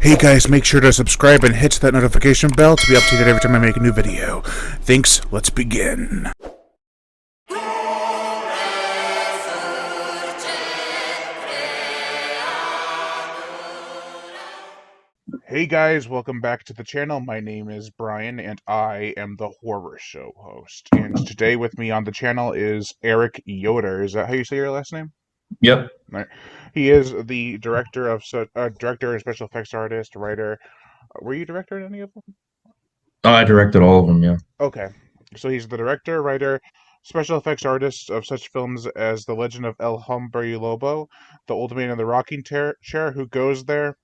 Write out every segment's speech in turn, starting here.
Hey guys, make sure to subscribe and hit that notification bell to be updated every time I make a new video. Thanks, let's begin. Hey guys, welcome back to the channel. My name is Brian and I am the horror show host. And today with me on the channel is Eric Yoder. Is that how you say your last name? Yep. Right. He is the director and special effects artist, writer. Were you director in any of them? I directed all of them, yeah. Okay. So he's the director, writer, special effects artist of such films as The Legend of El Hombre Lobo, The Old Man in the Rocking Chair, Who Goes There,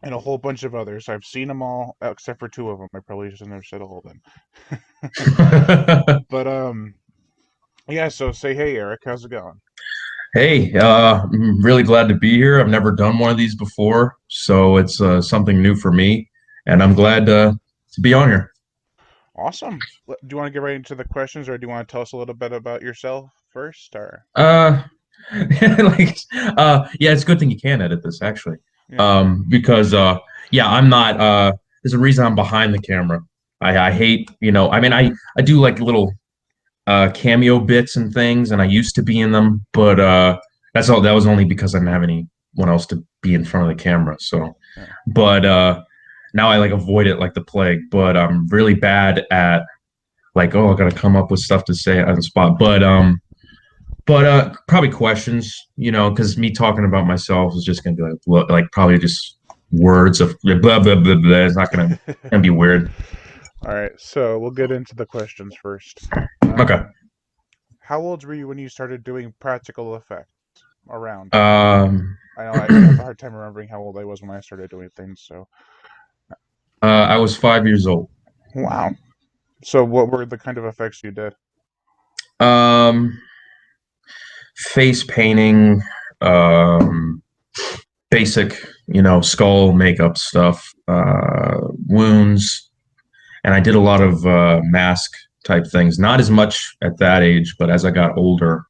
and a whole bunch of others. I've seen them all except for two of them. I probably just never said all of them. But yeah. So say hey, Eric. How's it going? Hey, I'm really glad to be here. I've never done one of these before, so it's something new for me, and I'm glad to be on here. Awesome. Do you want to get right into the questions, or do you want to tell us a little bit about yourself first? Or Uh, yeah, it's a good thing you can edit this actually, yeah. because yeah, I'm not. There's a reason I'm behind the camera. I hate, I mean, I do like little cameo bits and things, and I used to be in them, but that's all. That was only because I didn't have anyone else to be in front of the camera. So, Yeah. but now I like avoid it like the plague. But I'm really bad at like, oh, I got to come up with stuff to say on the spot. But probably questions, because me talking about myself is just gonna be like probably just words of blah blah blah blah. It's not gonna be weird. All right. So we'll get into the questions first. Okay. How old were you when you started doing practical effects around? Um, I know I have a hard time remembering how old I was when I started doing things, so. I was 5 years old. Wow. So what were the kind of effects you did? Um, Face painting, um, basic, skull makeup stuff, wounds, and I did a lot of mask type things. Not as much at that age, but as I got older,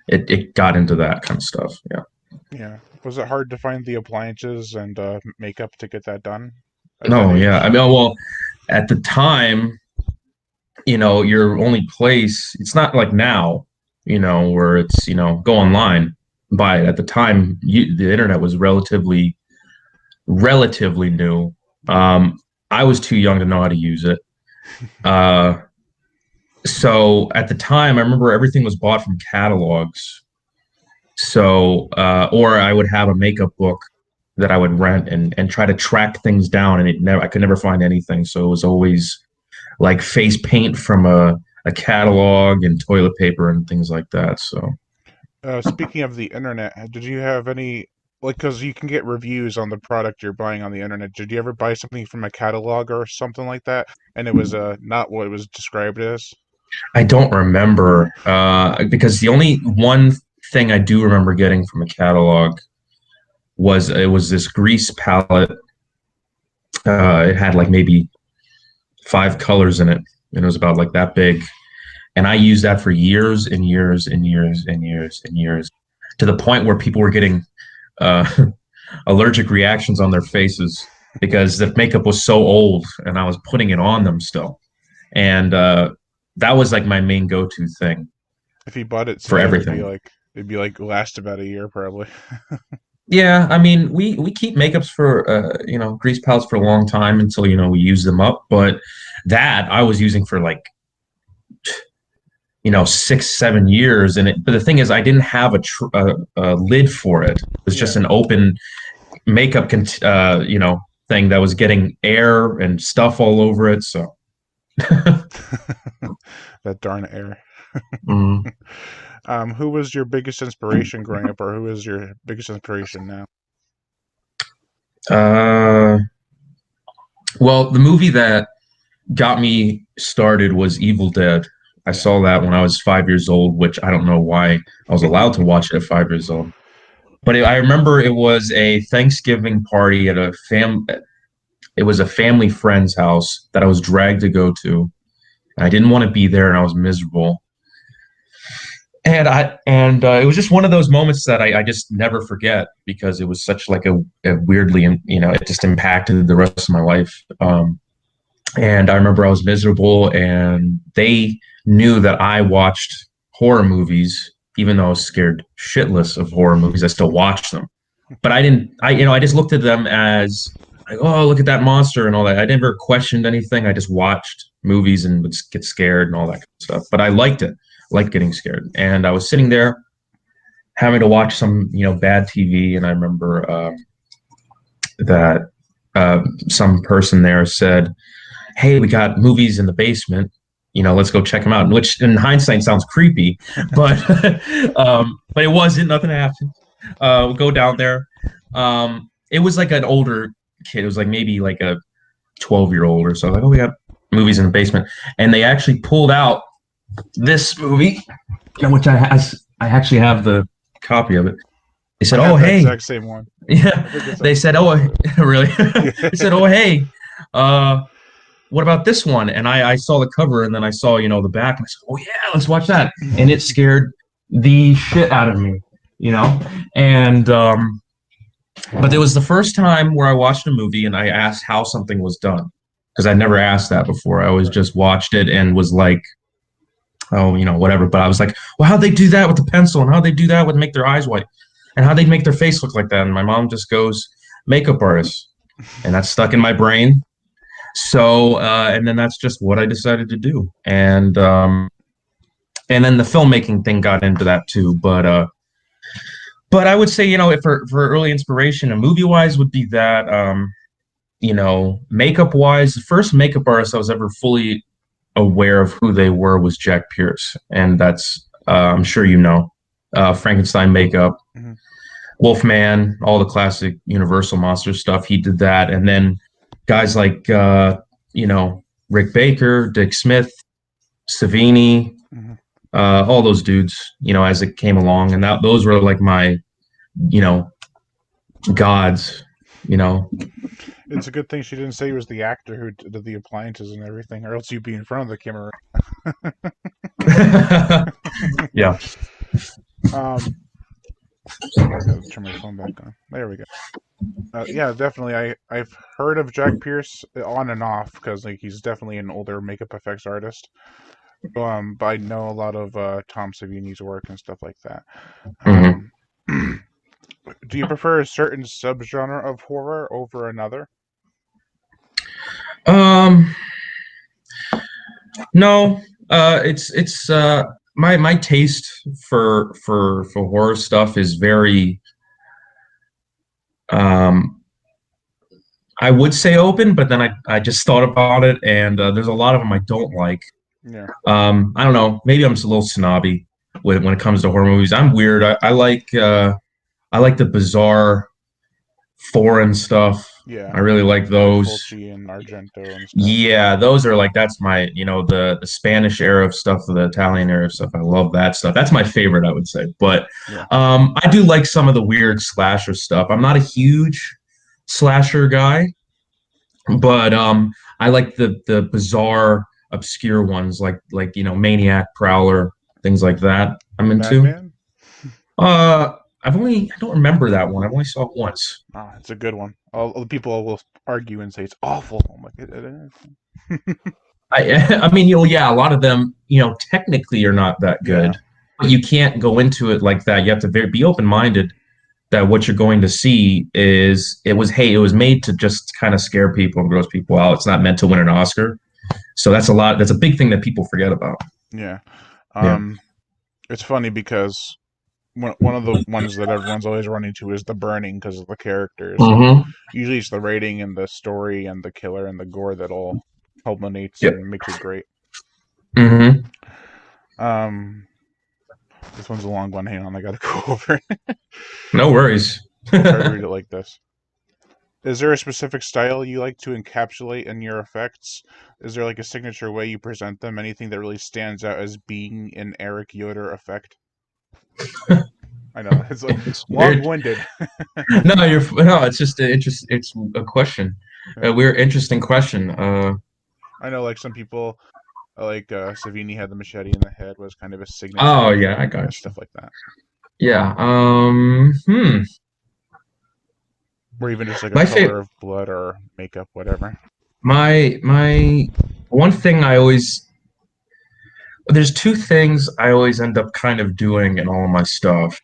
it got into that kind of stuff. Yeah. Yeah. Was it hard to find the appliances and makeup to get that done at that No, yeah. I age? mean, well, at the time, your only place, it's not like now, where it's, go online, buy it. At the time, the internet was relatively new. I was too young to know how to use it. Uh, so at the time, I remember everything was bought from catalogs. So, or I would have a makeup book that I would rent and try to track things down, and I could never find anything. So it was always like face paint from a catalog and toilet paper and things like that. So, Speaking of the internet, did you have any, like, because you can get reviews on the product you're buying on the internet. Did you ever buy something from a catalog or something like that, and it was not what it was described as? I don't remember because the only one thing I do remember getting from a catalog was it was this grease palette. It had like maybe 5 colors in it, and it was about like that big. And I used that for years and years and years and years and years, to the point where people were getting uh, allergic reactions on their faces because the makeup was so old, and I was putting it on them still. And that was like my main go-to thing If you bought it for today, everything. it'd be like last about a year probably. Yeah, I mean, we keep makeups for grease palettes for a long time until we use them up. But that I was using for like 6 7 years, and it. But the thing is, I didn't have a lid for it. It was just Yeah. an open makeup, thing that was getting air and stuff all over it. So, That darn air. mm, Who was your biggest inspiration growing up, or who is your biggest inspiration now? uh, well, the movie that got me started was Evil Dead. I Yeah. saw that when I was 5 years old, which I don't know why I was allowed to watch it at 5 years old. But I remember it was a Thanksgiving party at a fam. It was a family friend's house that I was dragged to go to. And I didn't want to be there, and I was miserable. It was just one of those moments that I just never forget because it was such like a weirdly, it just impacted the rest of my life. And I remember I was miserable, and they knew that I watched horror movies, even though I was scared shitless of horror movies. I still watched them, but I didn't. I just looked at them as like, oh, look at that monster and all that. I never questioned anything. I just watched movies and would get scared and all that kind of stuff. But I liked it, liked getting scared. And I was sitting there having to watch some, bad TV, and I remember that some person there said, hey, we got movies in the basement. Let's go check them out. Which, in hindsight, sounds creepy, but but it wasn't. Nothing happened. We'll go down there. It was like an older kid. It was like maybe like a 12-year-old or so. Like, oh, we got movies in the basement, and they actually pulled out this movie, which I actually have the copy of it. They I said, "Oh, have that hey." exact same one. Yeah, I think it's they like said, "Oh, really?" yeah. They said, "Oh, hey, uh, what about this one?" And I saw the cover, and then I saw, the back, and I said, "Oh yeah, let's watch that." And it scared the shit out of me, you know. And but it was the first time where I watched a movie and I asked how something was done because I'd never asked that before. I always Right. just watched it and was like, oh, whatever. But I was like, well, how'd they do that with the pencil, and how'd they do that with make their eyes white, and how'd they make their face look like that? And my mom just goes, makeup artist, and that's stuck in my brain. So, and then that's just what I decided to do. And then the filmmaking thing got into that too. But I would say, for early inspiration, and movie wise, would be that. Makeup wise, the first makeup artist I was ever fully aware of who they were was Jack Pierce, and that's I'm sure Frankenstein makeup, Mm-hmm. Wolfman, all the classic Universal monster stuff. He did that, and then guys like you know Rick Baker, Dick Smith, Savini, Mm-hmm. all those dudes. As it came along, and those were like my you know gods. You know. It's a good thing she didn't say he was the actor who did the appliances and everything, or else you'd be in front of the camera. Yeah. um, sorry, I gotta turn my phone back on. There we go. Yeah, definitely. I've heard of Jack Pierce on and off because like he's definitely an older makeup effects artist. But I know a lot of Tom Savini's work and stuff like that. Mhm. Um, do you prefer a certain subgenre of horror over another? Um, no, it's my taste for horror stuff is very um I would say open, but then I just thought about it, and there's a lot of them I don't like. Yeah. I don't know, maybe I'm just a little snobby when it comes to horror movies. I'm weird. I like the bizarre foreign stuff. Yeah, I really like like those. Fulci and Argento and stuff. Yeah, those are like that's my, the Spanish era of stuff, the Italian era of stuff. I love that stuff. That's my favorite, I would say. But Yeah, I do like some of the weird slasher stuff. I'm not a huge slasher guy, but I like the bizarre, obscure ones like Maniac, Prowler, things like that. I'm into. Madman. Uh, I don't remember that one. I've only saw it once. Ah, it's a good one. All the people will argue and say it's awful. I'm like, it is. I mean, yeah, a lot of them, technically are not that Yeah, good, but you can't go into it like that. You have to be open-minded that what you're going to see hey, it was made to just kind of scare people and gross people out. It's not meant to win an Oscar. So that's a big thing that people forget about. yeah. Yeah. Um, it's funny because one of the ones that everyone's always running to is The Burning because of the characters, and Mm-hmm. usually it's the rating and the story and the killer and the gore that all culminates Yep. and makes it great. Mm-hmm. Um, this one's a long one. Hang on, I gotta go over it. No worries. I'll try to read it like this. Is there a specific style you like to encapsulate in your effects? Is there like a signature way you present them? Anything that really stands out as being an Eric Yoder effect? I know it's like It's weird. long-winded. No, it's just it's a question. A Yeah. weird, interesting question. I know, like some people. like Savini had the machete in the head was kind of a Oh signature. yeah, I Yeah, got you. stuff like that. Yeah. Or even just like a My color favorite, of blood or makeup, whatever. my one thing I always there's two things I always end up kind of doing in all of my stuff,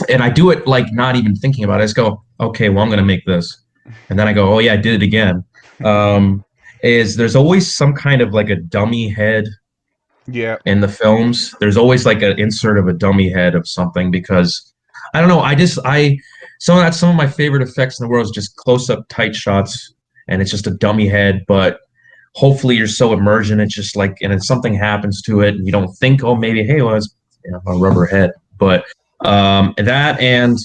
and I do it like not even thinking about it. I just go, okay, well I'm gonna make this, and then I go, oh yeah, I did it again. Um, is there's always some kind of like a dummy head Yeah, in the films. There's always like an insert of a dummy head of something because I don't know. I some of my favorite effects in the world is just close up tight shots and it's just a dummy head, but hopefully you're so immersed in it, just like and then something happens to it and you don't think, oh maybe hey well it's a rubber head, but that and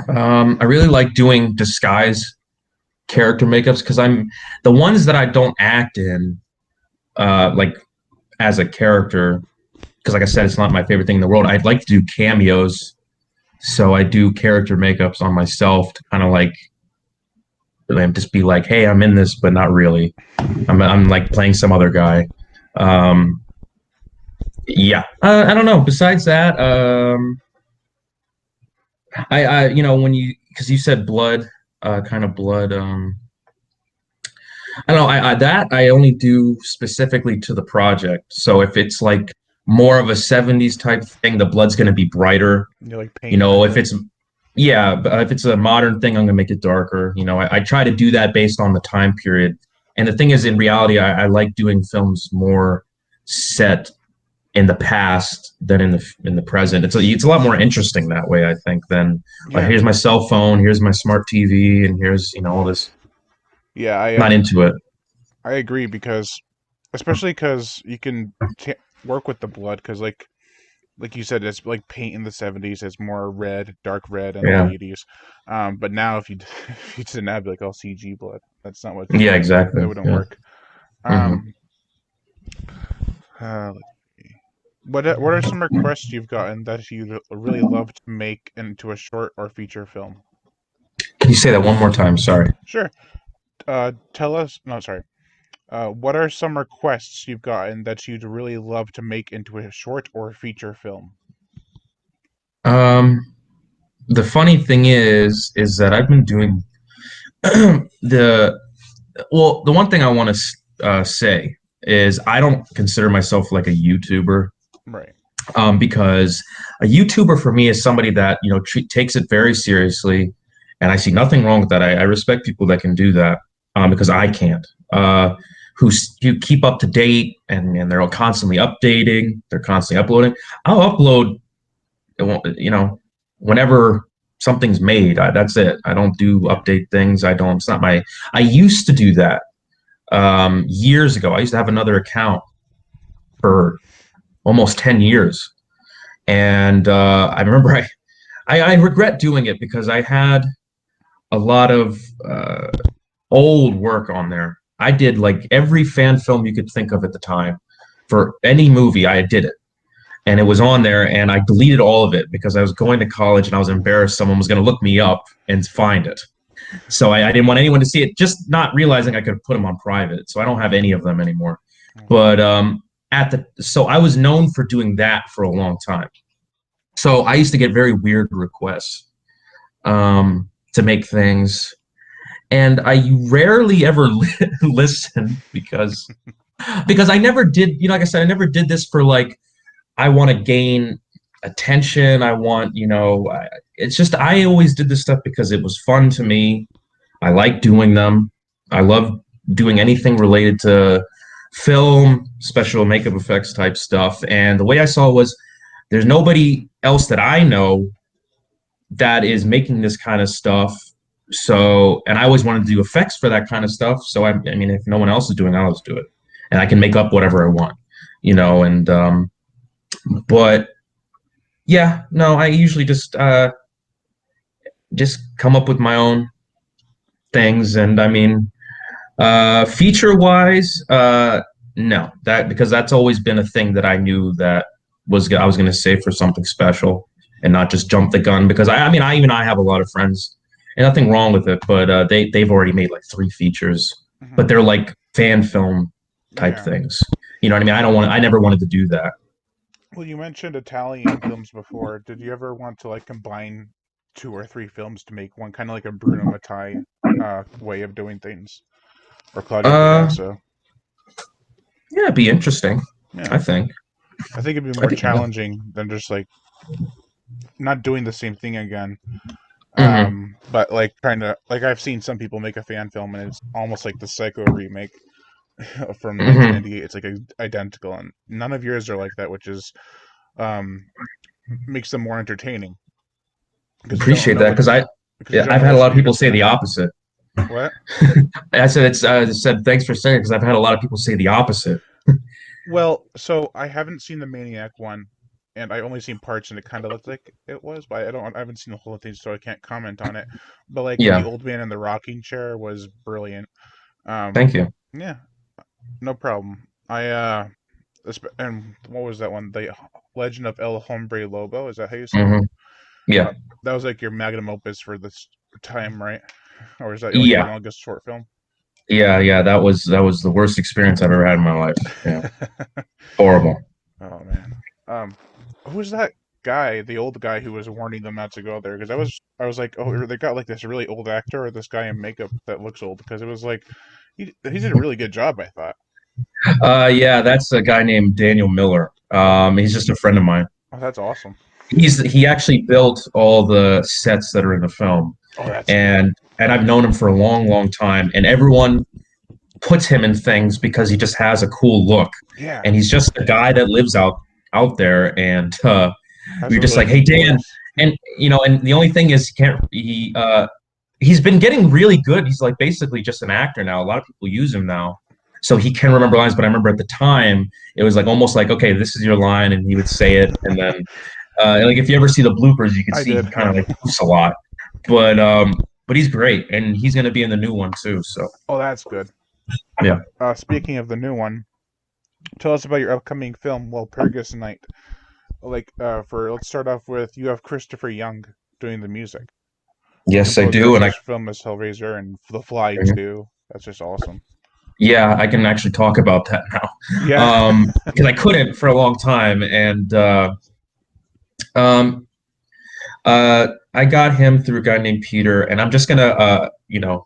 I really like doing disguise character makeups because I'm the ones that I don't act in like as a character because like I said, it's not my favorite thing in the world. I'd like to do cameos, so I do character makeups on myself to kind of like just be like, hey, I'm in this, but not really. I'm like playing some other guy. Um, yeah, I don't know. Besides that, I when you because you said blood, kind of blood. I don't know. That I only do specifically to the project. So if it's like more of a '70s type thing, the blood's going to be brighter. you like You paint know, if over it. it's yeah, but if it's a modern thing, I'm gonna make it darker. You know, I try to do that based on the time period. And the thing is, in reality, I like doing films more set in the past than in the present. It's a lot more interesting that way, I think, than like Yeah, here's my cell phone, here's my smart TV, and here's all this. yeah, Not into it. I agree because, especially because you can work with the blood because like you said, it's like paint in the '70s. It's more red, dark red in the Yeah, '80s. But now if you if you didn't have like all CG blood, that's not what yeah, that exactly. wouldn't Yeah. work. Hmm. Um, let's see. What are some requests you've gotten that you'd really love to make into a short or feature film? Can you say that one more time? Sorry. Sure. Tell us. No, sorry. What are some requests you've gotten that you'd really love to make into a short or feature film? Um, the funny thing is that I've been doing the the one thing I want to say is I don't consider myself like a YouTuber Right. because a YouTuber for me is somebody that takes it very seriously, and I see nothing wrong with that. I respect people that can do that because I can't. Who keep up to date and they're all constantly updating, they're constantly uploading. I'll upload, whenever something's made. That's it. I don't do Yeah. update things. I don't. It's not my. I used to do that years ago. I used to have another account for almost 10 years, and I remember I regret doing it because I had a lot of old work on there. I did like every fan film you could think of at the time for any movie. I did it, and it was on there, and I deleted all of it because I was going to college and I was embarrassed someone was going to look me up and find it. So I didn't want anyone to see it, just not realizing I could put them on private. So I don't have any of them anymore. But so I was known for doing that for a long time. So I used to get very weird requests to make things, and I rarely ever listen because I never did. Like I said, I never did this for like I want to gain attention. I want, it's just I always did this stuff because it was fun to me. I like doing them. I love doing anything related to film, special makeup effects type stuff. And the way I saw it was there's nobody else that I know that is making this kind of stuff. So, and I always wanted to do effects for that kind of stuff. So, I mean, if no one else is doing it, I'll just do it. And I can make up whatever I want, and, but yeah, no, I usually just come up with my own things, and I mean, feature wise, no, that because that's always been a thing that I knew that I was going to save for something special and not just jump the gun because I mean, I have a lot of friends and nothing wrong with it, but they've already made like 3 features, Hmm. but they're like fan film type Yeah. things. You know what I mean? I never wanted to do that. Well, you mentioned Italian films before. Did you ever want to like combine two or three films to make one, kind of like a Bruno Mattei way of doing things, or Claudio Uh, Cardazzo? yeah, it'd be interesting. Yeah, I think. I think it'd be I more think. challenging than just like not doing the same thing again. Hmm. But like trying to like I've seen some people make a fan film and it's almost like the Psycho remake from Hmm. 1998. It's like identical, and none of yours are like that, which is um makes them more entertaining because you don't Appreciate know that what because you yeah, don't I've know had a lot of you're people just say gonna the get. opposite. What? I said I said thanks for saying it because I've had a lot of people say the opposite. Well, so I haven't seen the Maniac one, and I only seen parts, and it kind of looked like it was, but I haven't seen the whole thing, so I can't comment on it. But like the Yeah, old man in the rocking chair was brilliant. thank Um, you. yeah, no problem. And what was that one? The Legend of El Hombre Lobo. Is that how you say it? Hmm. Yeah, Uh, that was like your magnum opus for this time, right? Or is that like your yeah, longest short film? yeah. That was the worst experience I've ever had in my life. Yeah, horrible. Oh man. Who was that guy, the old guy who was warning them not to go there? Because I was like, oh, they got like this really old actor or this guy in makeup that looks old. Because it was like, he did a really good job, I thought. Yeah, that's a guy named Daniel Miller. Okay. He's just a friend of mine. Oh, that's awesome. He actually built all the sets that are in the film, Oh, that's cool. and I've known him for a long, long time. And everyone puts him in things because he just has a cool look, Yeah, and he's just a guy that lives out there. And has we a are just really like, hey, deep Dan, voice. and and the only thing is he's been getting really good. He's like basically just an actor now. A lot of people use him now. So he can remember lines, but I remember at the time it was like almost like, okay, this is your line, and he would say it, and then like if you ever see the bloopers, you can I see he did, kind yeah. of like poofs a lot. But but he's great, and he's gonna be in the new one too. So Oh, that's good. yeah. Speaking of the new one, tell us about your upcoming film, Walpurgis Night. Like, let's start off with you have Christopher Young doing the music. The Yes, I composer of do, and I such film as Hellraiser and The Fly mhm. too. That's just awesome. Yeah, I can actually talk about that now. Yeah. Because I couldn't for a long time, and um, I got him through a guy named Peter, and I'm just gonna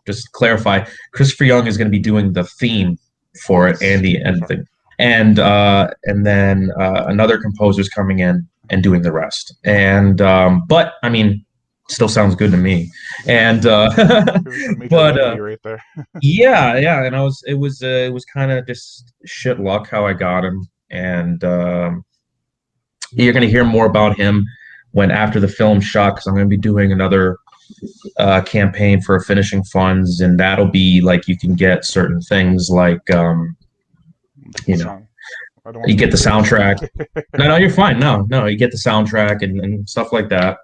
just clarify. Christopher Young is gonna be doing the theme for it Yes. and the That's end fine. thing, and then another composer's coming in and doing the rest. And but I mean, still sounds good to me. Yeah. And Give us some major but levity right there. yeah, and it was kind of just shit luck how I got him, and you're gonna hear more about him when after the film shot because I'm gonna be doing another campaign for finishing funds, and that'll be like you can get certain things like The you know song. I don't want you to get the spoil soundtrack. it. No, you're fine. No, you get the soundtrack and stuff like that.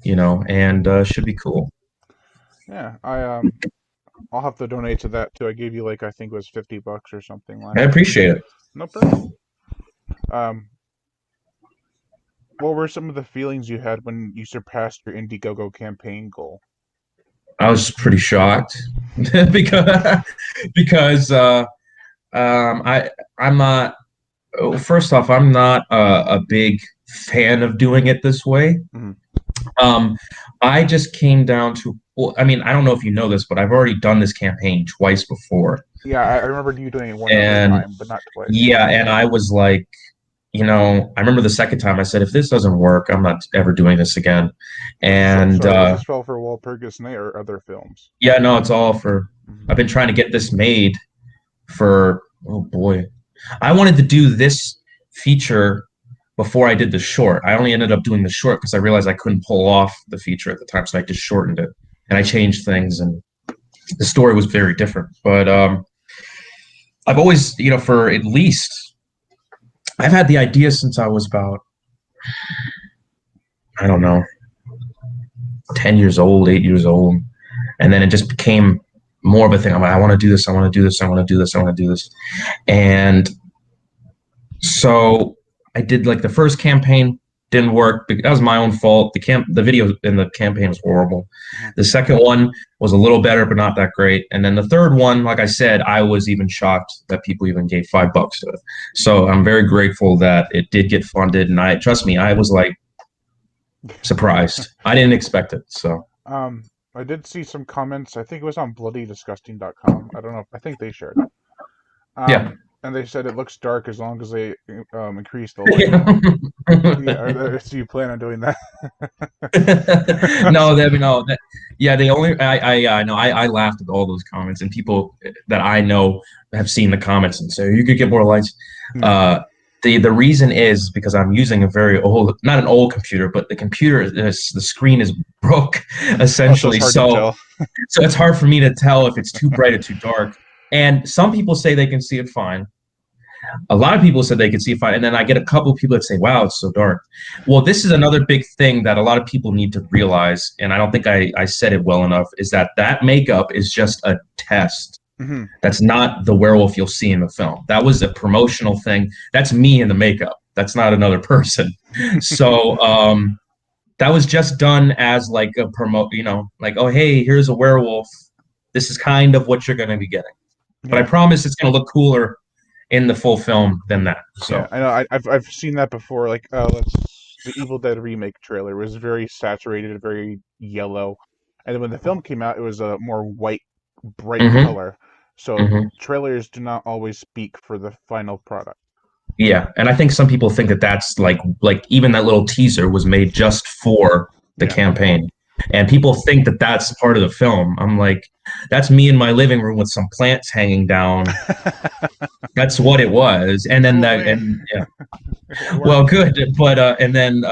And should be cool. Yeah. I'll have to donate to that too. I gave you like I think it was $50 or something I last time. appreciate it. No problem. Um, what were some of the feelings you had when you surpassed your Indiegogo campaign goal? I was pretty shocked because because I'm not. First off, I'm not a big fan of doing it this way. Mhm. Um, I just came down to. Well, I mean, I don't know if you know this, but I've already done this campaign twice before, Yeah, I remember you doing it one other and time, but not twice. yeah, and I was like, I remember the second time I said, if this doesn't work, I'm not ever doing this again. Was this And sorry? Was this fell for Walpurgis Night or other films? yeah, no, it's all for. Mhm. I've been trying to get this made for. Oh boy, I wanted to do this feature before I did the short. I only ended up doing the short because I realized I couldn't pull off the feature at the time, so I just shortened it and I changed things, and the story was very different. But I've always, for at least I've had the idea since I was about I don't know 10 years old, 8 years old, and then it just became more of a thing. I'm like, I want to do this. I want to do this. I want to do this. I want to do this, and so I did like the first campaign. didn't work. That was my own fault. The video in the campaign was horrible. Mhm. The second one was a little better, but not that great. And then the third one, like I said, I was even shocked that people even gave $5 to it. So I'm very grateful that it did get funded. And I trust me, I was like surprised. I didn't expect it. So I did see some comments. I think it was on bloodydisgusting.com. I don't know. I think they shared it. yeah. And they said it looks dark as long as they increase the lighting. Yeah. Yeah, so you plan on doing that? No, no, yeah, they only, I know, I laughed at all those comments, and people that I know have seen the comments and say you could get more lights. Yeah. Uh, the reason is because I'm using a very old, not an old computer, but the computer is the screen is broke Oh, so it's essentially. hard to So tell. it's hard for me to tell if it's too bright or too dark. And some people say they can see it fine. A lot of people said they could see it fine, and then I get a couple of people that say, "Wow, it's so dark." Well, this is another big thing that a lot of people need to realize, and I don't think I said it well enough, is that that makeup is just a test. Hmm. That's not the werewolf you'll see in the film. That was a promotional thing. That's me in the makeup. That's not another person. So that was just done as like a promote, like, oh hey, here's a werewolf. This is kind of what you're going to be getting. But I Yeah. promise it's going to look cooler in the full film than that. Yeah, So I know. I've seen that before. Like, let's the Evil Dead remake trailer was very saturated, very yellow, and then when the film came out, it was a more white, bright hmm color. So hmm trailers do not always speak for the final product. yeah, and I think some people think that that's like even that little teaser was made just for the Yeah. campaign, and people think that that's part of the film. I'm like, that's me in my living room with some plants hanging down. That's what it was, and then Fooled that, me. and yeah, It well, worked. good, but and then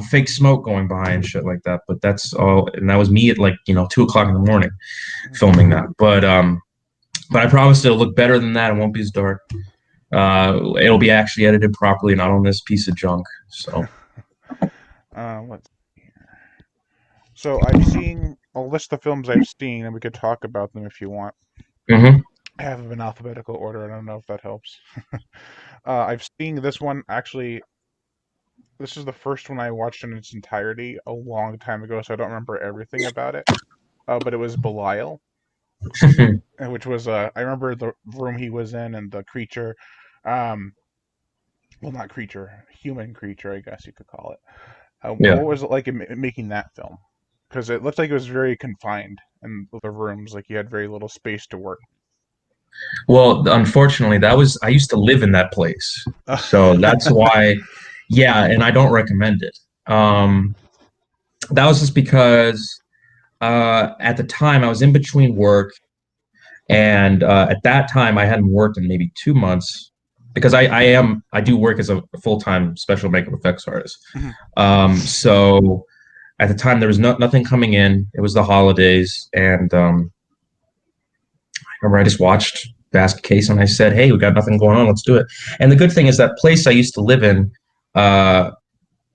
fake smoke going by and shit like that. But that's all, and that was me at like 2 o'clock in the morning filming that. But I promise it'll look better than that. It won't be as dark. It'll be actually edited properly, not on this piece of junk. So, Let's. So I've seen a list of films I've seen, and we could talk about them if you want. hmm I have them in alphabetical order. I don't know if that helps. I've seen this one actually. This is the first one I watched in its entirety a long time ago, so I don't remember everything about it. But it was Belial, which was I remember the room he was in and the creature. Um, well, not creature, human creature, I guess you could call it. yeah. What was it like in making that film? Because it looked like it was very confined in the rooms, like you had very little space to work. Well, unfortunately, that was I used to live in that place, so that's why. Yeah, and I don't recommend it. That was just because at the time I was in between work, and at that time I hadn't worked in maybe 2 months because I do work as a full-time special makeup effects artist. Mhm. So at the time there was nothing coming in. It was the holidays, and I remember I just watched Basket Case and I said, "Hey, we got nothing going on. Let's do it." And the good thing is that place I used to live in uh,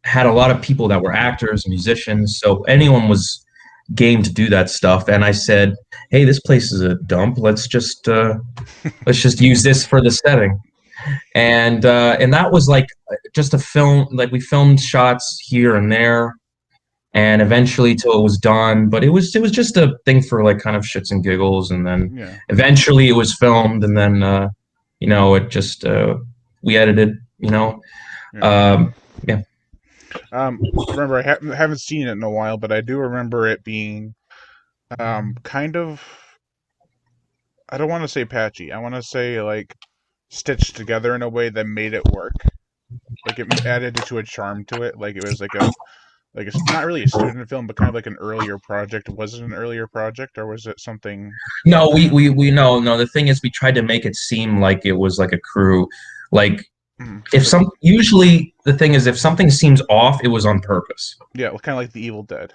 had a lot of people that were actors, musicians, so anyone was game to do that stuff. And I said, "Hey, this place is a dump. Let's just use this for the setting." And that was like just a film. Like we filmed shots here and there, and eventually till it was done. But it was just a thing for like kind of shits and giggles. And then Yeah. eventually it was filmed, and then it just we edited. Yeah. Um, yeah. Remember, I haven't seen it in a while, but I do remember it being kind of. I don't want to say patchy. I want to say like stitched together in a way that made it work. Like it added to a charm to it. Like it was like it's not really a student film, but kind of like an earlier project. Was it an earlier project, or was it something No, after? we no. The thing is, we tried to make it seem like it was like a crew. Like if So usually the thing is, if something seems off, it was on purpose. yeah, kind of like the Evil Dead,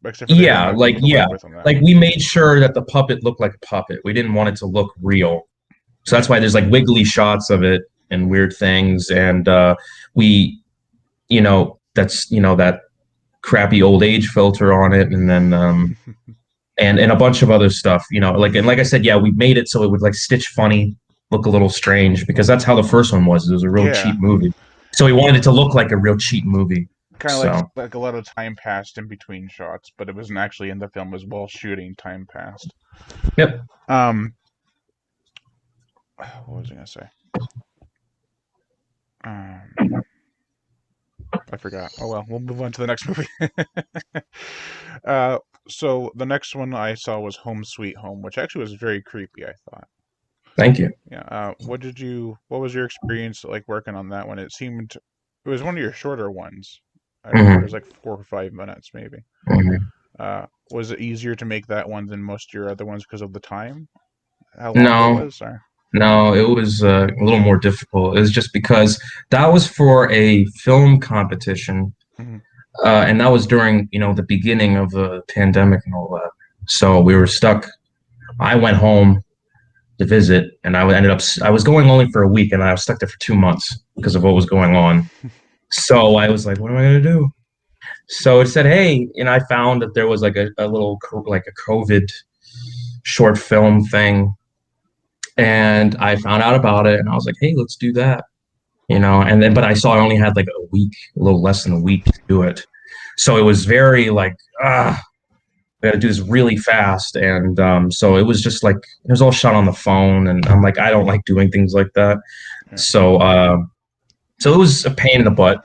except for they didn't Yeah, have people to yeah. work with on that Like one. we made sure that the puppet looked like a puppet. We didn't want it to look real. So that's Yeah. why there's like wiggly shots of it and weird things. And we, that's that crappy old age filter on it, and then and a bunch of other stuff. Like I said, yeah, we made it so it would like stitch funny, look a little strange because that's how the first one was. It was a real cheap Yeah. movie. So he wanted it to look like a real cheap movie. Kind of So like a lot of time passed in between shots, but it wasn't actually in the film as well shooting time passed. yep. Um, what was I gonna say? Um, I forgot. Oh well, we'll move on to the next movie. uh, so the next one I saw was Home Sweet Home, which actually was very creepy, I thought. Thank you. Yeah. What was your experience like working on that one? It was one of your shorter ones. I remember it was Hmm. like 4 or 5 minutes, maybe. Hmm. Was it easier to make that one than most of your other ones because of the time? How long it No, was? Or no, it was a little more difficult. It was just because that was for a film competition, Mhm. and that was during, the beginning of the pandemic and all that. So we were stuck. I went home to visit, and I was going only for a week, and I was stuck there for 2 months because of what was going on. So I was like, what am I gonna do? So it said, hey, and I found that there was like a little like a COVID short film thing, and I found out about it, and I was like, hey, let's do that. And then but I saw I only had like a week, a little less than a week to do it. So it was very like, we got to do this really fast. And so it was just like, it was all shot on the phone. And I'm like, I don't like doing things like that. Yeah. So it was a pain in the butt.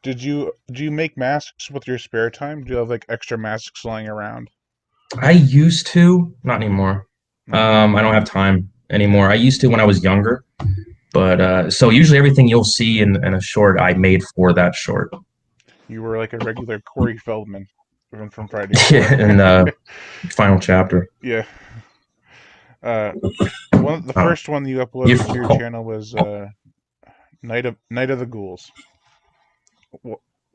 Do you make masks with your spare time? Do you have like extra masks lying around? I used to, not anymore. No. I don't have time Yeah. anymore. I used to when I was younger. But so usually everything you'll see in a short, I made for that short. You were like a regular Corey Feldman from Friday Four. In the final chapter. Yeah. Uh, the Oh, first one you you uploaded to your channel was Night of the Ghouls,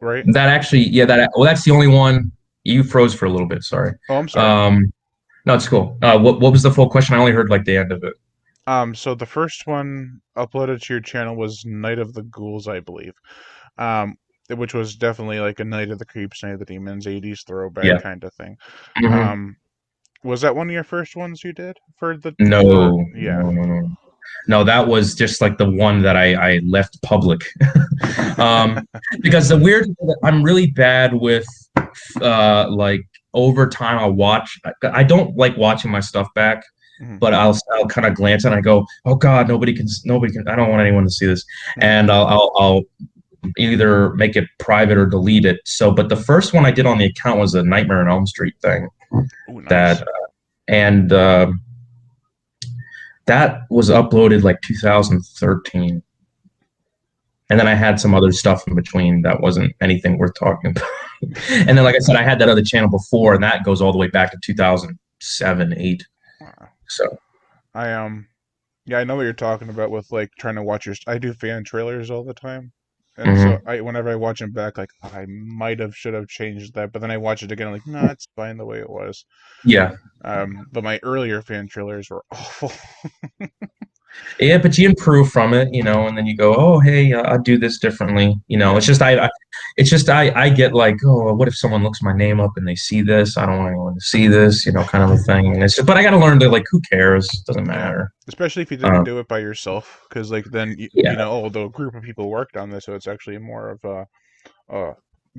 right? that actually, yeah, that's the only one. You froze for a little bit. Sorry. Oh, I'm sorry. Um, no, it's cool. What was the full question? I only heard like the end of it. So the first one uploaded to your channel was Night of the Ghouls, I believe. Um, which was definitely like a Night of the Creeps, Night of the Demons, 80s throwback Yeah. kind of thing. Hmm. Um, was that one of your first ones you did for the No, for yeah? no, no, no. No, that was just like the one that I left public. um, because the weird, I'm really bad with like over time. I'll watch. I don't like watching my stuff back, Mhm, but I'll kind of glance and I go, oh God, nobody can. I don't want anyone to see this, mhm. and I'll either make it private or delete it. So, but the first one I did on the account was a Nightmare on Elm Street thing Ooh, nice. that, and that was uploaded like 2013. And then I had some other stuff in between that wasn't anything worth talking about. And then, like I said, I had that other channel before, and that goes all the way back to 2007, 8. Wow. So, I Yeah, I know what you're talking about with like trying to watch your. I do fan trailers all the time, and so mhm. I whenever I watch them back, like I might have should have changed that, but then I watch it again, I'm like, nah, it's fine the way it was. Yeah. But my earlier fan trailers were awful. Yeah, but you improve from it, and then you go, oh, hey, I'll do this differently. Yeah, It's just I get like, oh, what if someone looks my name up and they see this? I don't want anyone to see this, kind of a thing. And it's just, but I got to learn to like, who cares? It doesn't yeah. matter. Especially if you didn't Um, do it by yourself, because like then yeah, oh, the group of people worked on this, so it's actually more of a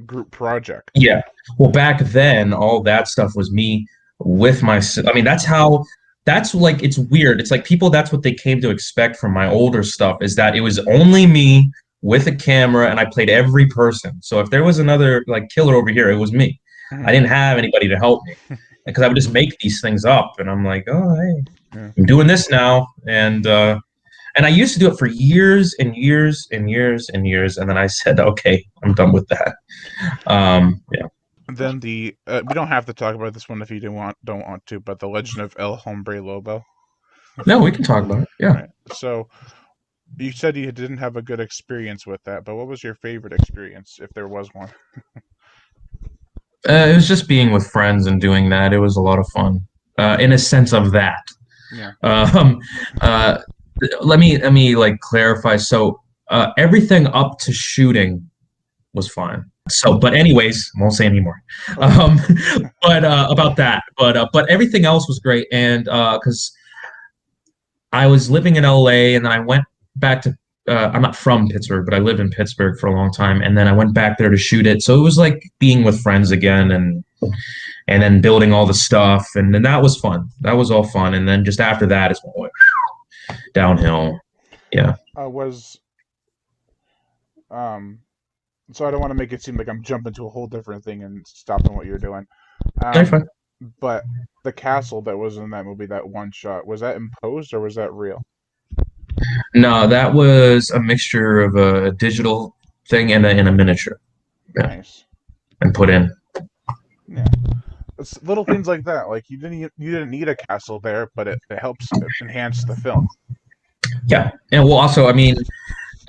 group project. yeah. Well, back then, all that stuff was me with my. I mean, that's like, it's weird. It's like people, that's what they came to expect from my older stuff is that it was only me with a camera and I played every person. So if there was another like killer over here, it was me. I Mhm. didn't have anybody to help me because I would just make these things up and I'm like, oh, hey, Yeah. I'm doing this now. And I used to do it for years and years and years and years. And then I said, okay, I'm done with that. Yeah. Then we don't have to talk about this one if you don't want to, but the Legend of El Hombre Lobo. No, we can talk about it. Yeah. Right. So you said you didn't have a good experience with that, but what was your favorite experience, if there was one? It was just being with friends and doing that. It was a lot of fun, in a sense of that. Yeah. Um, uh, let me like clarify. So everything up to shooting was fine. So, but anyways, I won't say anymore. Okay. Um, but about that. But everything else was great, and because I was living in LA, and then I went back to I'm not from Pittsburgh, but I lived in Pittsburgh for a long time, and then I went back there to shoot it. So it was like being with friends again, and then building all the stuff, and then that was fun. That was all fun, and then just after that is when it went downhill. Yeah. Was um so I don't want to make it seem like I'm jumping to a whole different thing and stopping what you're doing. No, Um, fine. but the castle that was in that movie, that one shot, was that imposed or was that real? No, that was a mixture of a digital thing and a miniature. Yeah, Nice. and put in. Yeah. It's little things like that. Like you didn't need a castle there, but it helps enhance the film. Yeah, and well, also, I mean,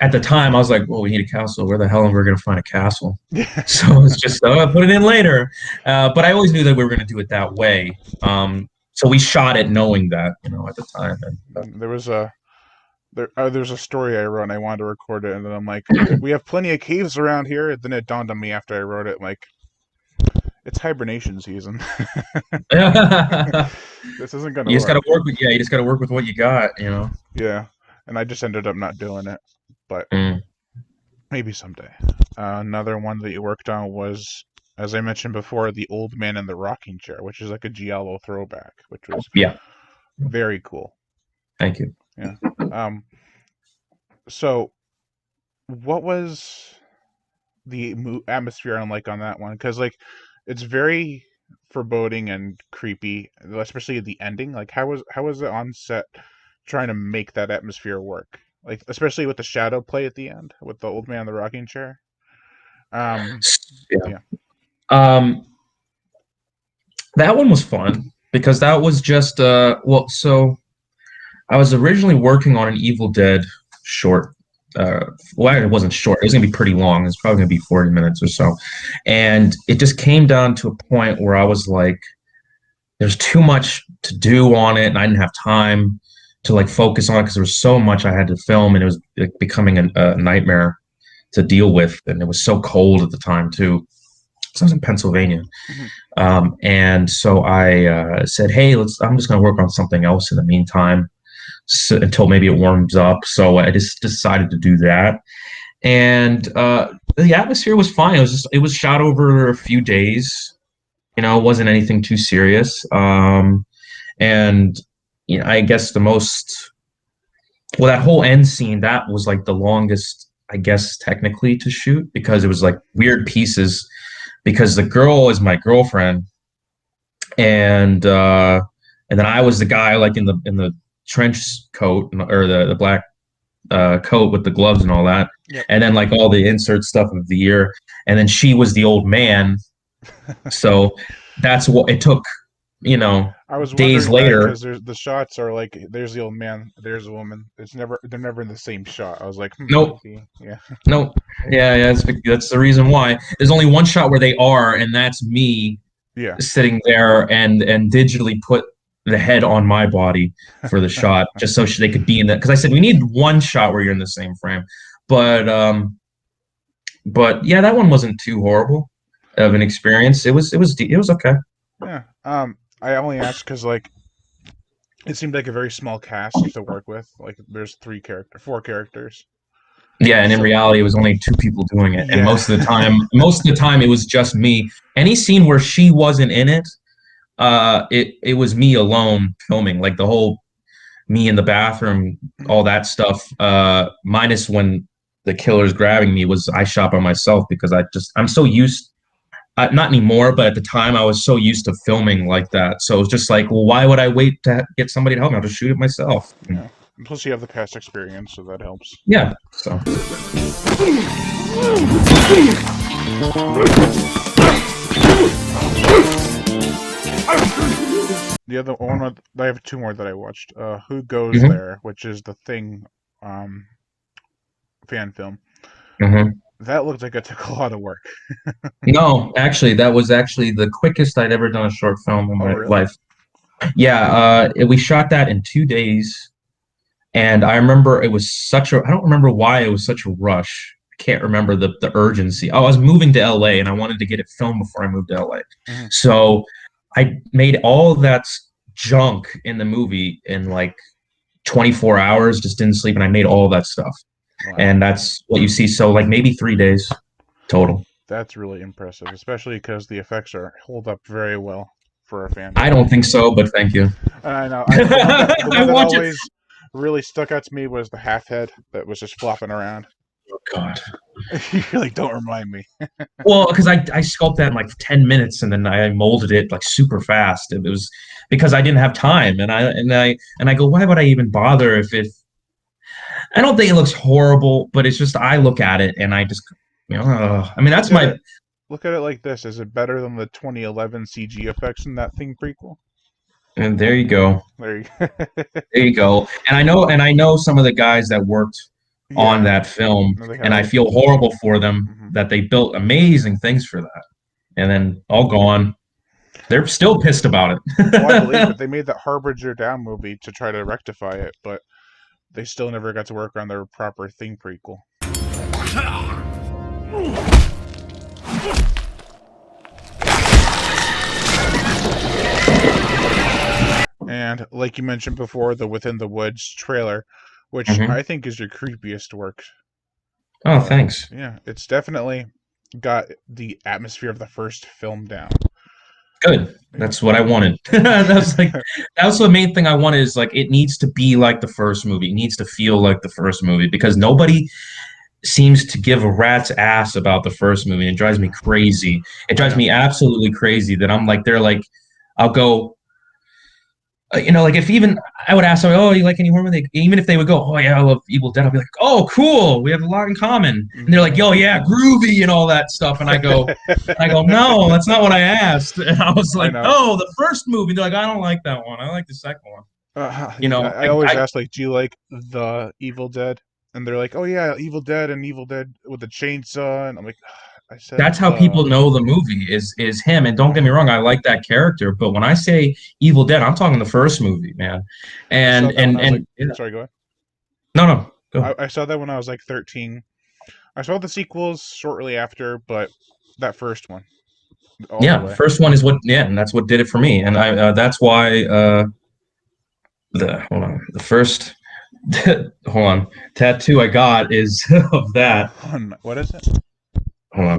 at the time, I was like, "Well, we need a castle. Where the hell are we going to find a castle?" So it's just, put it in later. But I always knew that we were going to do it that way. So we shot it knowing that, at the time. And, There was a there's a story I wrote and I wanted to record it, and then I'm like, we have plenty of caves around here. And then it dawned on me after I wrote it, like, it's hibernation season. This isn't gonna you just got work. to work with, yeah, you just got to work with what you got. Yeah, and I just ended up not doing it, but Mm. maybe someday. Another one that you worked on was, as I mentioned before, The Old Man in the Rocking Chair, which is like a Giallo throwback, which was Yeah, very cool. thank you. Yeah. Um. So, what was the atmosphere unlike on that one? Because like, it's very foreboding and creepy, especially at the ending. Like, how was it on set trying to make that atmosphere work? Like, especially with the shadow play at the end with the old man in the rocking chair. Um. Yeah. Yeah. Um, that one was fun because that was just so I was originally working on an Evil Dead short. Well, it wasn't short. It was gonna be pretty long. It's probably gonna be 40 minutes or so, and it just came down to a point where I was like, "There's too much to do on it, and I didn't have time to like focus on it because there was so much I had to film, and it was like, becoming a nightmare to deal with, and it was so cold at the time too. So I was in Pennsylvania, Mhm. and so I said, "Hey, I'm just gonna work on something else in the meantime." Until maybe it warms up. So I just decided to do that, and the atmosphere was fine. It was shot over a few days. It wasn't anything too serious. And I guess the most well, that whole end scene that was like the longest, I guess, technically to shoot because it was like weird pieces. Because the girl is my girlfriend, and and then I was the guy like in the trench coat or the black coat with the gloves and all that, Yep. and then like all the insert stuff of the year, and then she was the old man. So that's what it took. You know, I was days wondering that later. because the shots are like, there's the old man, there's a woman. They're never in the same shot. I was like, Nope, maybe, yeah, nope. Yeah, yeah. That's the reson why. There's only one shot where they are, and that's me yeah. sitting there and digitally put the head on my body for the shot, just so they could be in that. Because I said we need one shot where you're in the same frame, but yeah, that one wasn't too horrible of an experience. It was okay. Yeah. I only asked because like it seemed like a very small cast to work with. Like there's four characters. Yeah, and in So reality, it was only two people doing it, and yeah, most of the time, it was just me. Any scene where she wasn't in it, it was me alone filming, like the whole me in the bathroom, all that stuff. Minus when the killer's grabbing me was I shot by myself because I'm so used. Not anymore, but at the time I was so used to filming like that. So it was just like, well, why would I wait to get somebody to help me? I'll just shoot it myself. yeah. And plus you have the past experience, so that helps. Yeah. So The other one, I have two more that I watched. Who Goes hmm There, which is the Thing, um, fan film. hmm That looked like it took a lot of work. No, actually, that was actually the quickest I'd ever done a short film in Oh, my really? life. Yeah, we shot that in 2 days, and I remember it was I don't remember why it was such a rush. I can't remember the urgency. Oh, I was moving to LA and I wanted to get it filmed before I moved to LA. Hmm. So I made all of that junk in the movie in like 24 hours, just didn't sleep, and I made all of that stuff. Wow. and that's what you see. So like maybe 3 days total. That's really impressive, especially because the effects are hold up very well for a fan I don't movie. think so, but thank you. And I know the I one that watch it. always really stuck out to me was the half head that was just flopping around. Oh God. You're like, don't remind me. Well, because I sculpted that in like 10 minutes, and then I molded it like super fast. It was because I didn't have time, and I go, why would I even bother if I don't think it looks horrible, but it's just I look at it and I just, I mean that's Look at my. it. Look at it like this: is it better than the 2011 CG effects in that thing prequel? And there you go. There you go. There you go. And I know some of the guys that worked on Yeah, that film, no, they and I had. feel horrible for them Mhm. that they built amazing things for that, and then all gone. They're still pissed about Oh, I believe it. it. They made that Harbinger Down movie to try to rectify it, but they still never got to work on their proper thing prequel. And like you mentioned before, the Within the Woods trailer, which Hmm. I think is your creepiest work. Oh, thanks. Yeah, it's definitely got the atmosphere of the first film down. Good. Yeah. That's what I wanted. That's the main thing I wanted is like it needs to be like the first movie. It needs to feel like the first movie because nobody seems to give a rat's ass about the first movie. It drives me crazy. It I drives know. me absolutely crazy that I'm like they're like I'll go like if even I would ask, oh, you like any horror movie? Even if they would go, oh yeah, I love Evil Dead, I'll be like, oh, cool, we have a lot in common. And they're like, yo, yeah, groovy and all that stuff. And I go, no, that's not what I asked. And I was I like, know. oh, the first movie. They're like, I don't like that one. I like the second one. You know, I always ask, like, do you like the Evil Dead? And they're like, oh yeah, Evil Dead and Evil Dead with the chainsaw. And I'm like, I said that's how the. people know the movie is him. And don't get me wrong, I like that character. But when I say Evil Dead, I'm talking the first movie, man. I saw And that when and I was like, and yeah. sorry, go ahead. No, no, go. I saw that when I was like 13. I saw the sequels shortly after, but that first one, all the Yeah, way. first one is what, yeah, and that's what did it for me. And I that's why the first hold on tattoo I got is of that. What is it? Hold on.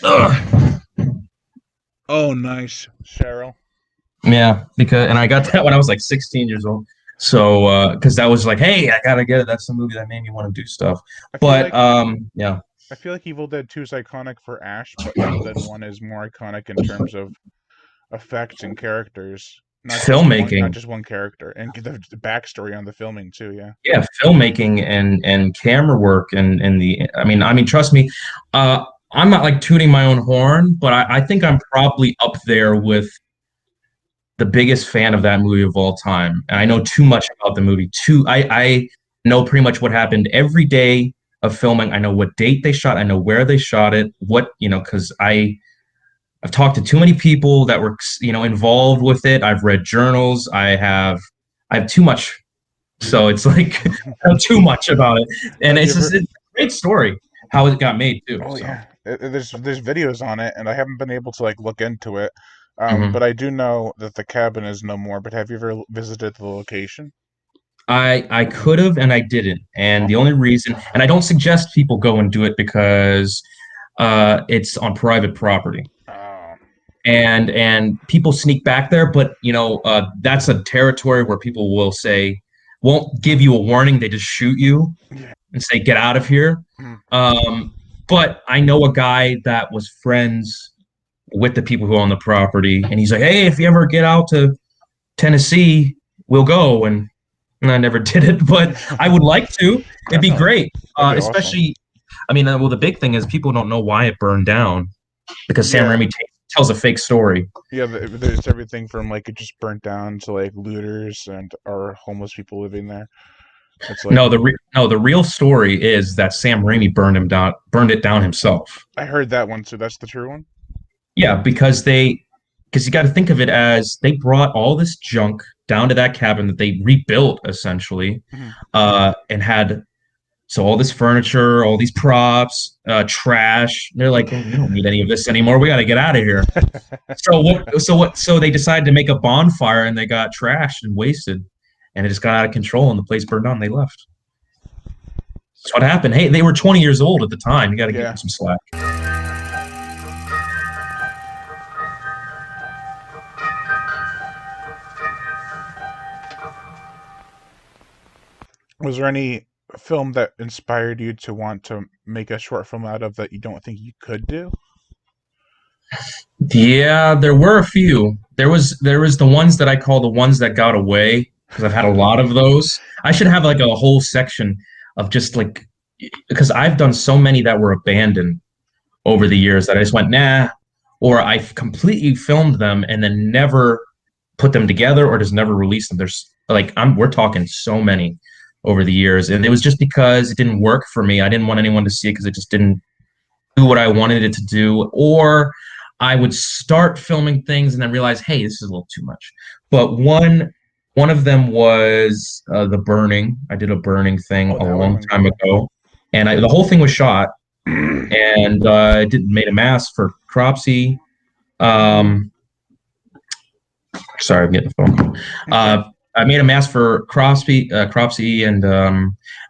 Ugh. Oh, nice. Cheryl. Yeah, because and I got that when I was like 16 years old. So because that was like, hey, I gotta get it. That's the movie that made me want to do stuff. I feel But like yeah, I feel like Evil Dead 2 is iconic for Ash, but Evil Dead 1 is more iconic in terms of effects and characters. Not filmmaking. just one character, and the backstory on the filming too. Yeah. Yeah, filmmaking and camera work and the I mean trust me, I'm not like tooting my own horn, but I think I'm probably up there with the biggest fan of that movie of all time. And I know too much about the movie. I know pretty much what happened every day of filming. I know what date they shot. I know where they shot it. Because I've talked to too many people that were involved with it. I've read journals. I have too much. So it's like I know too much about it, and Have you it's ever? a great story how it got made too. Oh So. yeah, there's videos on it, and I haven't been able to like look into it. Mhm. But I do know that the cabin is no more. But have you ever visited the location? I could have and I didn't. And Oh, the only reason, and I don't suggest people go and do it because it's on private property. oh, And people sneak back there, but that's a territory where people will say won't give you a warning. They just shoot you yeah. and say get out of here. Mm. Um, but I know a guy that was friends with the people who own the property, and he's like, hey, if you ever get out to Tennessee, we'll go. And I never did it, but I would like to. It'd be Definitely, great, that'd be awesome. especially. I mean, well, the big thing is people don't know why it burned down because Sam Yeah, Raimi tells a fake story. yeah. There's everything from like it just burnt down to like looters and or homeless people living there. It's like No, the real story is that Sam Raimi burned it down himself. I heard that one, so that's the true one. Yeah, because you got to think of it as they brought all this junk down to that cabin that they rebuilt essentially, Mhm. and had so all this furniture, all these props, trash. They're like, oh, we don't need any of this anymore. We got to get out of here. So what? So what? So they decided to make a bonfire, and they got trashed and wasted, and it just got out of control, and the place burned down. And they left. That's what happened. Hey, they were 20 years old at the time. You got to give them Yeah. some slack. Was there any film that inspired you to want to make a short film out of that you don't think you could do? Yeah, there were a few. There was the ones that I call the ones that got away because I've had a lot of those. I should have like a whole section of just like because I've done so many that were abandoned over the years that I just went nah, or I've completely filmed them and then never put them together or just never released them. There's like we're talking so many over the years, and it was just because it didn't work for me. I didn't want anyone to see it because it just didn't do what I wanted it to do, or I would start filming things and then realize, hey, this is a little too much. But one of them was the burning. I did a burning thing Oh, a that would have long been time cool. ago, and the whole thing was shot, and I did made a mask for Cropsy. Um, sorry, I'm getting a phone call. Okay. I made a mask for Cropsy, and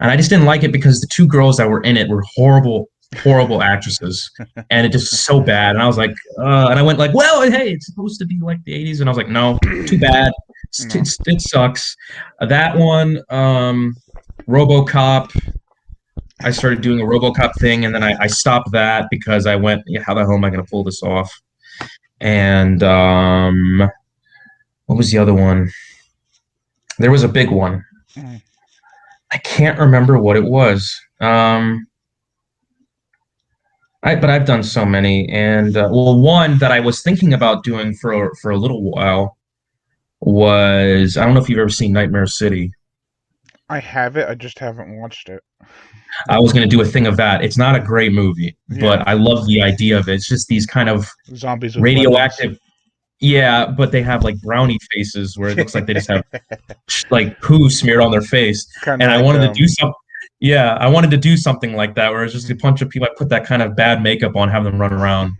I just didn't like it because the two girls that were in it were horrible, horrible actresses, and it just so bad. And I was like, and I went like, well, hey, it's supposed to be like the '80s, and I was like, no, too bad. No. It sucks. That one, RoboCop. I started doing a RoboCop thing, and then I stopped that because I went, yeah, how the hell am I going to pull this off? And what was the other one? There was a big one. Mm. I can't remember what it was. But I've done so many, and well, one that I was thinking about doing for a little while was I don't know if you've ever seen Nightmare City. I have it. I just haven't watched it. I was going to do a thing of that. It's not a great movie, Yeah. but I love the idea of it. It's just these kind of Zombies with weapons. radioactive. Yeah, but they have like brownie faces where it looks like they just have like poo smeared on their face. Kind of And I like wanted to do something. Yeah, I wanted to do something like that, where it's just a bunch of people. I put that kind of bad makeup on, have them run around,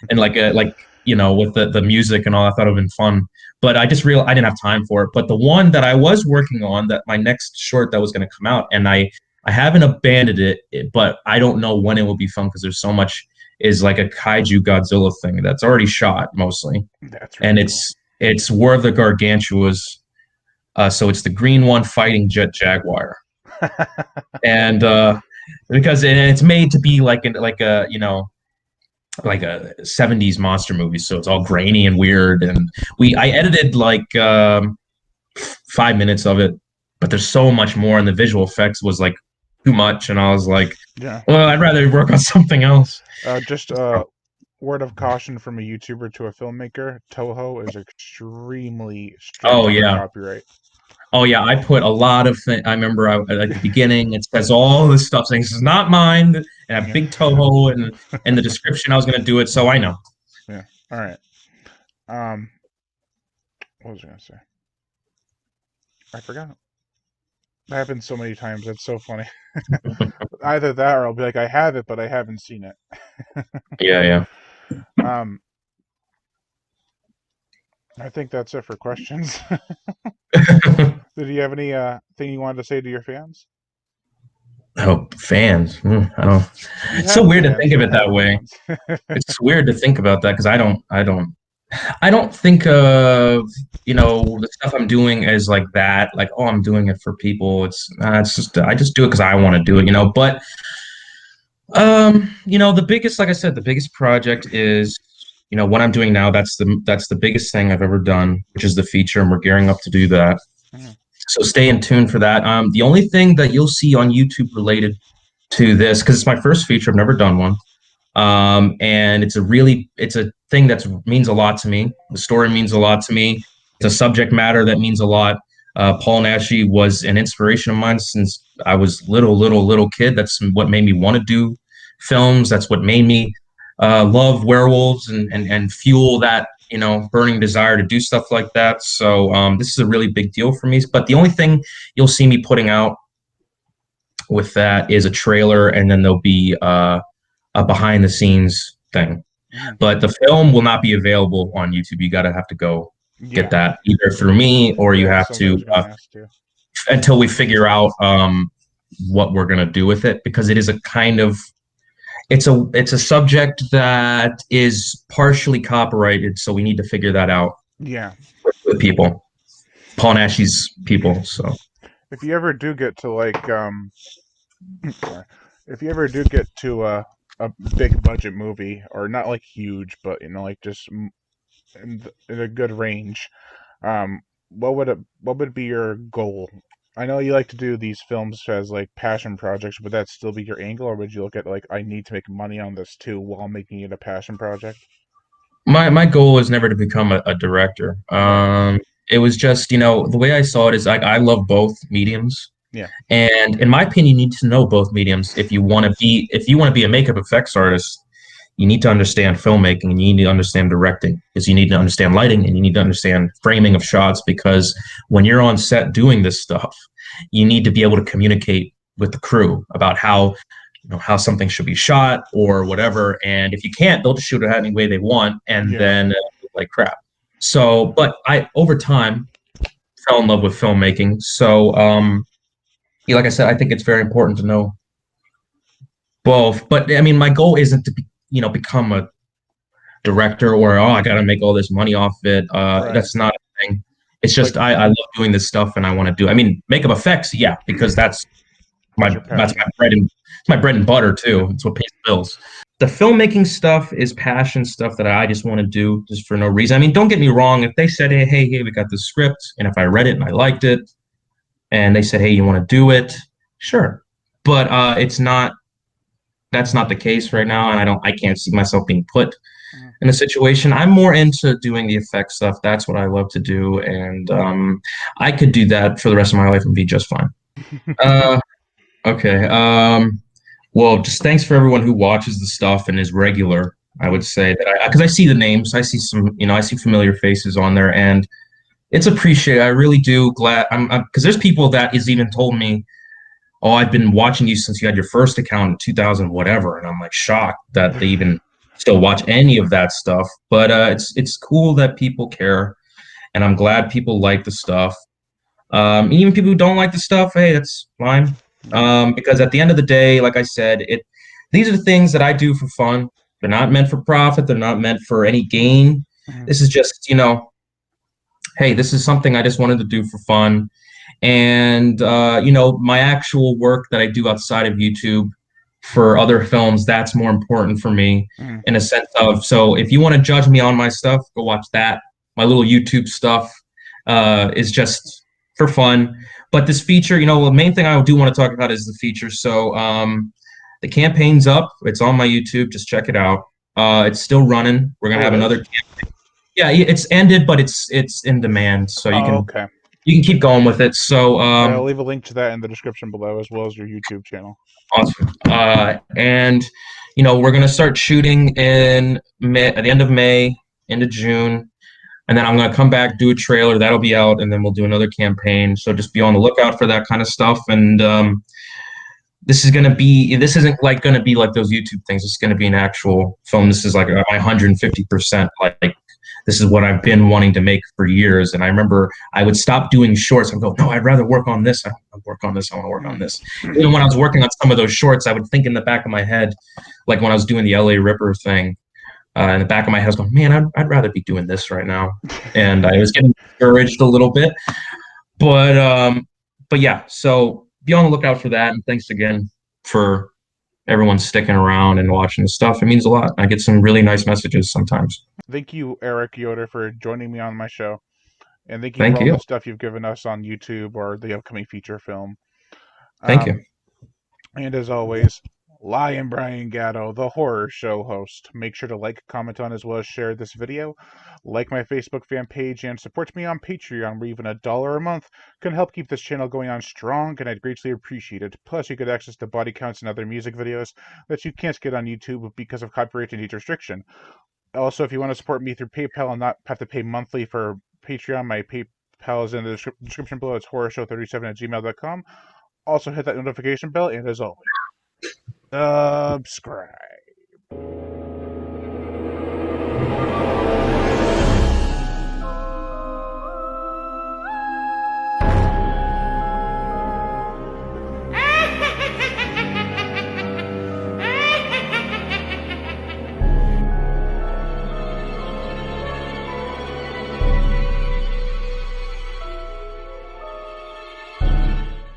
and with the music and all. I thought it would have been fun, but I didn't have time for it. But the one that I was working on, that my next short that was going to come out, and I haven't abandoned it, but I don't know when it will be fun because there's so much is like a kaiju Godzilla thing that's already shot mostly, that's and really cool. it's War of the Gargantuas. So it's the green one fighting Jet Jaguar, and because it's made to be like a like a '70s monster movie, so it's all grainy and weird. And I edited like 5 minutes of it, but there's so much more, and the visual effects was like too much, and I was like, Yeah. well, I'd rather work on something else. Just word of caution from a YouTuber to a filmmaker: Toho is extremely strict Oh on yeah. copyright. Oh yeah, I put a lot of things. I remember at the beginning it says all this stuff saying this is not mine, and a Yeah. big Toho and the description I was going to do it. So I know. Yeah. All right. Um, what was I gonna say? I forgot. That happens so many times. That's so funny. Either that, or I'll be like, I have it, but I haven't seen it. Yeah, Um, I think that's it for questions. yeah. Did you have any thing you wanted to say to your fans? Oh, fans. I don't. You It's so have weird to fans. think of You it that have way. fans. It's weird to think about that because I don't think of the stuff I'm doing as like that. Like, oh, I'm doing it for people. It's just I just do it because I want to do it. But the biggest, like I said, the biggest project is what I'm doing now. That's the biggest thing I've ever done, which is the feature, and we're gearing up to do that. Mhm. So stay in tune for that. The only thing that you'll see on YouTube related to this, because it's my first feature, I've never done one. And it's a thing that means a lot to me. The story means a lot to me. It's a subject matter that means a lot. Paul Naschy was an inspiration of mine since I was little kid. That's what made me want to do films. That's what made me love werewolves and fuel that burning desire to do stuff like that. So this is a really big deal for me. But the only thing you'll see me putting out with that is a trailer, and then there'll be a behind the scenes thing. Mhm. But the film will not be available on YouTube. You gotta have to go get Yeah. that either through me or you Yeah. have Somebody to was gonna ask too. until we figure out what we're going to do with it, because it is a kind of it's a subject that is partially copyrighted, so we need to figure that out Yeah. with people, Paul Naschy's people. So If you ever do get to sorry, if you ever do get to a big budget movie, or not like huge, but like just in a good range, what would be your goal? I know you like to do these films as like passion projects. Would that still be your angle, or would you look at like I need to make money on this too while making it a passion project? my goal is never to become a director. Right. It was just, the way I saw it is I love both mediums. Yeah. And in my opinion, you need to know both mediums if you want to be a makeup effects artist. You need to understand filmmaking, and you need to understand directing, because you need to understand lighting, and you need to understand framing of shots, because when you're on set doing this stuff, you need to be able to communicate with the crew about how something should be shot or whatever. And if you can't, they'll just shoot it any way they want, and Yeah. then like crap. So, but I over time fell in love with filmmaking. So, yeah, like I said, I think it's very important to know both. But I mean, my goal isn't to become a director, or I got to make all this money off it. Right. That's not a thing. It's Like just I love doing this stuff, and I want to do. I mean, makeup effects, yeah, because that's your that's passion. my bread and butter too. It's what pays the bills. The filmmaking stuff is passion stuff that I just want to do just for no reason. I mean, don't get me wrong. If they said, hey, we got this script, and if I read it and I liked it, and they said, hey, you want to do it, sure. But it's not. That's not the case right now, and I can't see myself being put Mhm. in a situation. I'm more into doing the effect stuff. That's what I love to do, and I could do that for the rest of my life and be just fine. Uh, okay. Well, just thanks for everyone who watches the stuff and is regular. I would say that because I see the names, I see I see familiar faces on there, and it's appreciated. I really do. Glad I'm because there's people that has even told me, "Oh, I've been watching you since you had your first account in 2000, whatever," and I'm like shocked that they even still watch any of that stuff. But it's cool that people care, and I'm glad people like the stuff. Even people who don't like the stuff, hey, that's fine. Yeah. Because at the end of the day, like I said, these are the things that I do for fun. They're not meant for profit. They're not meant for any gain. Mhm. This is just, hey, this is something I just wanted to do for fun. And my actual work that I do outside of YouTube for other films, that's more important for me Mhm. in a sense of, so if you want to judge me on my stuff, go watch that. My little YouTube stuff is just for fun. But this feature, the main thing I do want to talk about is the feature. So the campaign's up. It's on my YouTube. Just check it out. It's still running. We're gonna Oh, have it is. another. Yeah, it's ended, but it's in demand, so you Oh, can okay. you can keep going with it. So I'll leave a link to that in the description below, as well as your YouTube channel. awesome. And we're gonna start shooting in May, at the end of May into June, and then I'm gonna come back, do a trailer that'll be out, and then we'll do another campaign. So just be on the lookout for that kind of stuff. And this isn't like gonna be like those YouTube things. It's gonna be an actual film. This is like my 150% like this is what I've been wanting to make for years. And I remember I would stop doing shorts and go, no, I'd rather work on this. I want to work on this. I want to work on Mhm. this. Even when I was working on some of those shorts, I would think in the back of my head, like when I was doing the LA Ripper thing, in the back of my head, I was going, man, I'd rather be doing this right now. And I was getting discouraged a little bit. But yeah, so be on the lookout for that. And thanks again for everyone sticking around and watching this stuff. It means a lot. I get some really nice messages sometimes. Thank you, Eric Yoder, for joining me on my show. And thank you for Thank all the you. stuff you've given us on YouTube or the upcoming feature film. Thank Um, you. and as always, Lion Brian Gatto, the horror show host. Make sure to like, comment on, as well as share this video. Like my Facebook fan page and support me on Patreon, where even $1 a month can help keep this channel going on strong, and I'd greatly appreciate it. Plus, you get access to body counts and other music videos that you can't get on YouTube because of copyright and age restriction. Also, if you want to support me through PayPal and not have to pay monthly for Patreon, my PayPal is in the description below. It's horrorshow37 at gmail.com. Also, hit that notification bell, and as always, subscribe.